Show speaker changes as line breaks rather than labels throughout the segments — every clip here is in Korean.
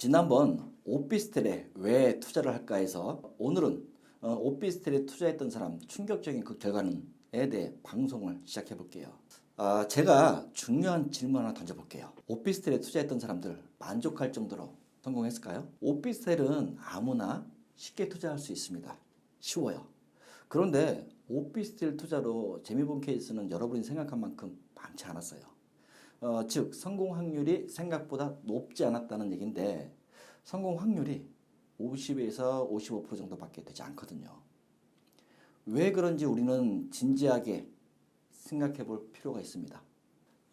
지난번 오피스텔에 왜 투자를 할까 해서 오늘은 오피스텔에 투자했던 사람 충격적인 그 결과는에 대해 방송을 시작해 볼게요. 제가 중요한 질문 하나 던져볼게요. 오피스텔에 투자했던 사람들 만족할 정도로 성공했을까요? 오피스텔은 아무나 쉽게 투자할 수 있습니다. 쉬워요. 그런데 오피스텔 투자로 재미 본 케이스는 여러분이 생각한 만큼 많지 않았어요. 즉 성공 확률이 생각보다 높지 않았다는 얘기인데 성공 확률이 50에서 55% 정도밖에 되지 않거든요. 왜 그런지 우리는 진지하게 생각해 볼 필요가 있습니다.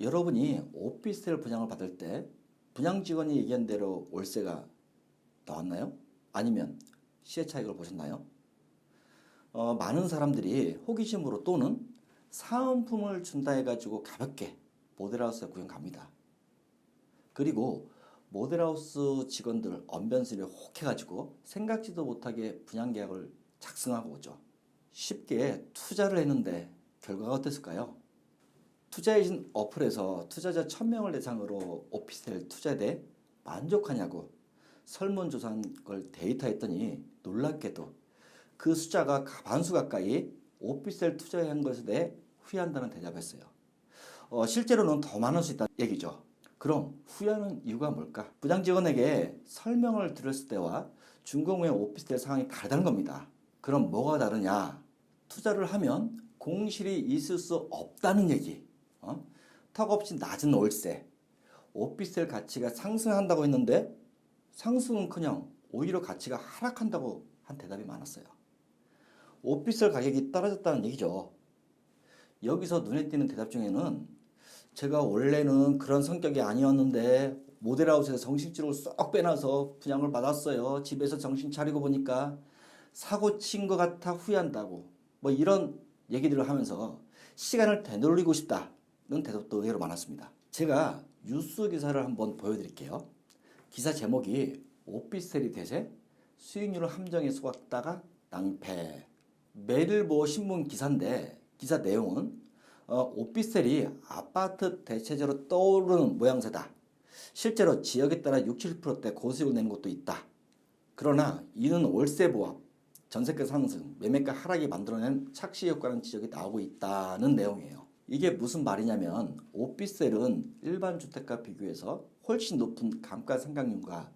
여러분이 오피스텔 분양을 받을 때 분양 직원이 얘기한 대로 월세가 나왔나요? 아니면 시세 차익을 보셨나요? 많은 사람들이 호기심으로 또는 사은품을 준다 해가지고 가볍게 모델하우스에 구경 갑니다. 그리고 모델하우스 직원들 언변슬에 혹해가지고 생각지도 못하게 분양계약을 작성하고 오죠. 쉽게 투자를 했는데 결과가 어땠을까요? 투자에이전 어플에서 투자자 1000명을 대상으로 오피스텔 투자에 대해 만족하냐고 설문조사한 걸 데이터했더니 놀랍게도 그 숫자가 과반수 가까이 오피스텔 투자한 것에 대해 후회한다는 대답했어요. 실제로는 더 많을 수 있다는 얘기죠. 그럼 후회하는 이유가 뭘까? 분양 직원에게 설명을 들었을 때와 준공 후의 오피스텔 상황이 다르다는 겁니다. 그럼 뭐가 다르냐? 투자를 하면 공실이 있을 수 없다는 얘기. 턱없이 낮은 월세. 오피스텔 가치가 상승한다고 했는데 상승은커녕 오히려 가치가 하락한다고 한 대답이 많았어요. 오피스텔 가격이 떨어졌다는 얘기죠. 여기서 눈에 띄는 대답 중에는 제가 원래는 그런 성격이 아니었는데 모델하우스에서 정신줄을 쏙 빼놔서 분양을 받았어요. 집에서 정신 차리고 보니까 사고 친 것 같아 후회한다고 뭐 이런 얘기들을 하면서 시간을 되돌리고 싶다는 대답도 의외로 많았습니다. 제가 뉴스 기사를 한번 보여드릴게요. 기사 제목이 오피스텔이 대세 수익률을 함정에 속았다가 낭패. 매일보 신문 기사인데 기사 내용은 오피스텔이 아파트 대체제로 떠오르는 모양새다. 실제로 지역에 따라 60~70%대 고수익을 내는 곳도 있다. 그러나 이는 월세 보합, 전세가 상승, 매매가 하락이 만들어낸 착시 효과라는 지적이 나오고 있다는 내용이에요. 이게 무슨 말이냐면 오피스텔은 일반 주택과 비교해서 훨씬 높은 감가상각률과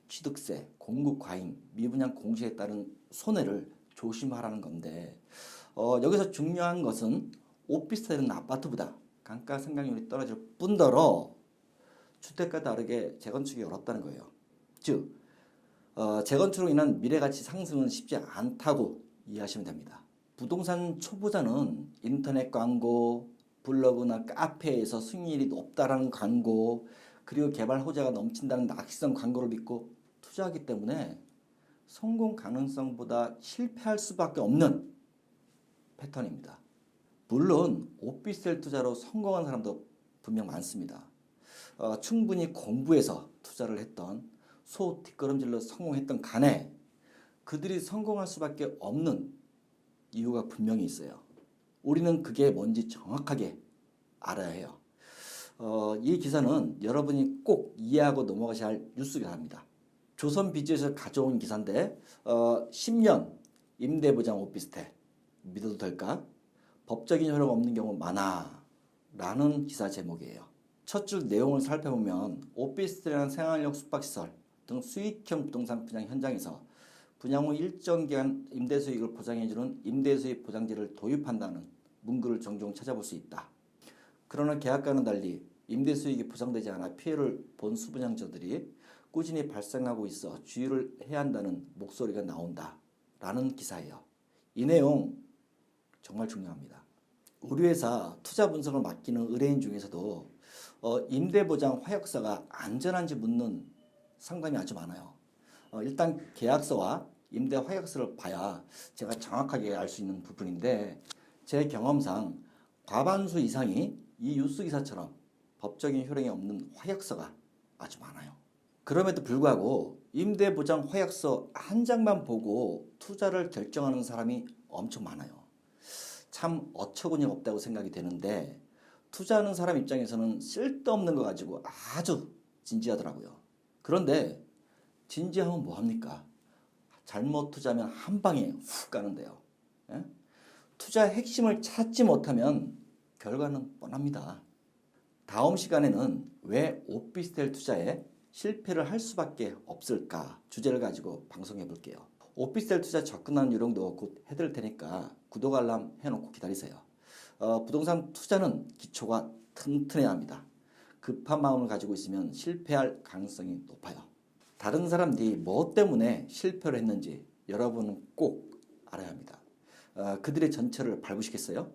취득세, 공급 과잉, 미분양 공시에 따른 손해를 조심하라는 건데 여기서 중요한 것은 오피스텔은 아파트보다 감가상각률이 떨어질 뿐더러 주택과 다르게 재건축이 어렵다는 거예요. 즉 재건축으로 인한 미래가치 상승은 쉽지 않다고 이해하시면 됩니다. 부동산 초보자는 인터넷 광고, 블로그나 카페에서 수익률이 높다라는 광고, 그리고 개발 호재가 넘친다는 낚시성 광고를 믿고 투자하기 때문에 성공 가능성보다 실패할 수밖에 없는 패턴입니다. 물론 오피스텔 투자로 성공한 사람도 분명 많습니다. 충분히 공부해서 투자를 했던 소 뒷걸음질로 성공했던 간에 그들이 성공할 수밖에 없는 이유가 분명히 있어요. 우리는 그게 뭔지 정확하게 알아야 해요. 이 기사는 여러분이 꼭 이해하고 넘어가셔야 할 뉴스 기사입니다. 조선비즈에서 가져온 기사인데 10년 임대보장 오피스텔 믿어도 될까? 법적인 효력 없는 경우 많아 라는 기사 제목이에요. 첫 줄 내용을 살펴보면 오피스텔이라는 생활력 숙박시설 등 수익형 부동산 분양 현장에서 분양 후 일정 기간 임대수익을 보장해주는 임대수익 보장제를 도입한다는 문구를 종종 찾아볼 수 있다. 그러나 계약과는 달리 임대수익이 보장되지 않아 피해를 본 수분양자들이 꾸준히 발생하고 있어 주의를 해야 한다는 목소리가 나온다 라는 기사예요. 이 내용 정말 중요합니다. 우리 회사 투자 분석을 맡기는 의뢰인 중에서도 임대보장 화약서가 안전한지 묻는 상담이 아주 많아요. 일단 계약서와 임대 화약서를 봐야 제가 정확하게 알 수 있는 부분인데 제 경험상 과반수 이상이 이 뉴스 기사처럼 법적인 효력이 없는 화약서가 아주 많아요. 그럼에도 불구하고 임대보장 화약서 한 장만 보고 투자를 결정하는 사람이 엄청 많아요. 참 어처구니 없다고 생각이 되는데 투자하는 사람 입장에서는 쓸데없는 거 가지고 아주 진지하더라고요. 그런데 진지하면 뭐합니까? 잘못 투자하면 한 방에 훅 가는데요. 예? 투자의 핵심을 찾지 못하면 결과는 뻔합니다. 다음 시간에는 왜 오피스텔 투자에 실패를 할 수밖에 없을까 주제를 가지고 방송해 볼게요. 오피스텔 투자 접근하는 요령도 곧 해드릴 테니까 구독 알람 해놓고 기다리세요. 부동산 투자는 기초가 튼튼해야 합니다. 급한 마음을 가지고 있으면 실패할 가능성이 높아요. 다른 사람들이 뭐 때문에 실패를 했는지 여러분은 꼭 알아야 합니다. 그들의 전철을 밟으시겠어요?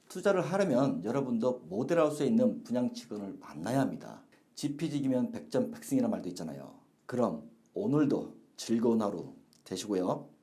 투자를 하려면 여러분도 모델할 수 있는 분양 직원을 만나야 합니다. 지피지기면 백전백승이라는 말도 있잖아요. 그럼 오늘도 즐거운 하루 되시고요.